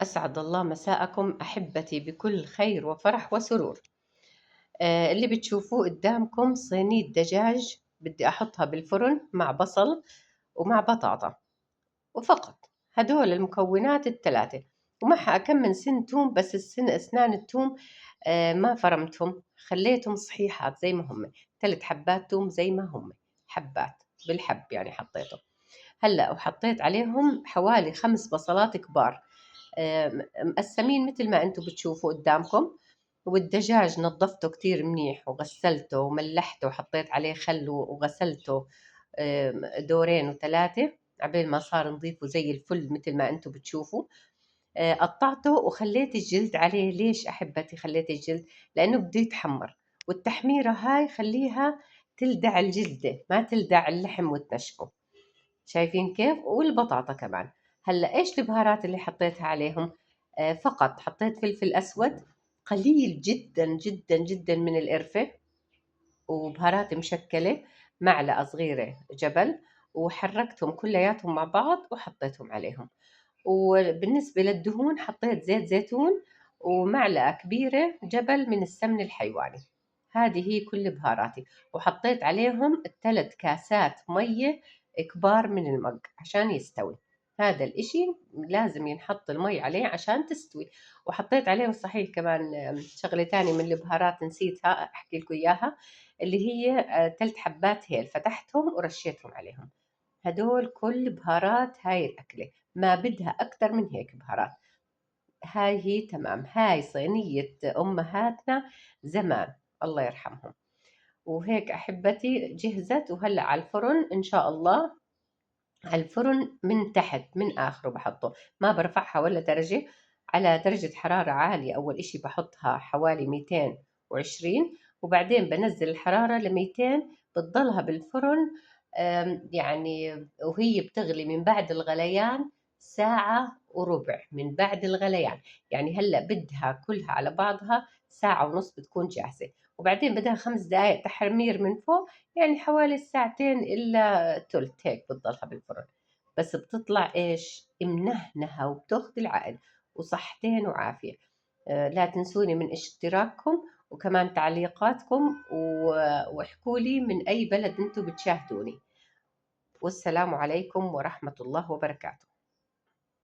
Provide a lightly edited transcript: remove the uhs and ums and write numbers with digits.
أسعد الله مساءكم أحبتي بكل خير وفرح وسرور. اللي بتشوفوه قدامكم صينية دجاج بدي أحطها بالفرن مع بصل ومع بطاطا وفقط. هدول المكونات الثلاثة، ومعها كم من سن توم، بس أسنان التوم ما فرمتهم، خليتهم صحيحات زي ما هم، 3 حبات توم زي ما هم، حبات بالحب يعني حطيته. هلأ وحطيت عليهم حوالي 5 بصلات كبار، مقسمين مثل ما انتم بتشوفوا قدامكم. والدجاج نظفته كتير منيح وغسلته وملحته وحطيت عليه خل وغسلته دورين وثلاثة عبين ما صار نظيف وزي الفل مثل ما انتم بتشوفوا. قطعته وخليت الجلد عليه. ليش أحبتي خليت الجلد؟ لأنه بده يتحمر، والتحميرة هاي خليها تلدع الجلدة ما تلدع اللحم وتنشفه. شايفين كيف؟ والبطاطا كمان. هلا ايش البهارات اللي حطيتها عليهم؟ فقط حطيت فلفل اسود قليل جدا جدا جدا من القرفة، وبهارات مشكلة معلقة صغيرة جبل، وحركتهم كلياتهم مع بعض وحطيتهم عليهم. وبالنسبة للدهون حطيت زيت زيتون ومعلقة كبيرة جبل من السمن الحيواني. هذه هي كل بهاراتي. وحطيت عليهم 3 كاسات مية كبار من المج عشان يستوي. هذا الاشي لازم ينحط المي عليه عشان تستوي. وحطيت عليه صحيح كمان شغلة تانية من البهارات نسيتها احكي لكم اياها، اللي هي 3 حبات هيل، فتحتهم ورشيتهم عليهم. هدول كل بهارات هاي الأكلة، ما بدها أكتر من هيك بهارات. هاي هي تمام، هاي صينية أمهاتنا زمان الله يرحمهم. وهيك أحبتي جهزت، وهلأ على الفرن إن شاء الله. على الفرن من تحت من آخره بحطه، ما برفعها ولا درجة، على درجة حرارة عالية. أول إشي بحطها حوالي 220، وبعدين بنزل الحرارة ل200، بتضلها بالفرن يعني وهي بتغلي من بعد الغليان ساعة وربع من بعد الغليان. يعني هلأ بدها كلها على بعضها ساعة ونص بتكون جاهزة، وبعدين بدها 5 دقايق تحمير من فوق، يعني حوالي ساعتين إلا تلت هيك بتضلها بالفرن. بس بتطلع إيش منهنها وبتاخد العقل، وصحتين وعافية. لا تنسوني من اشتراككم وكمان تعليقاتكم، واحكوا لي من أي بلد أنتم بتشاهدوني. والسلام عليكم ورحمة الله وبركاته.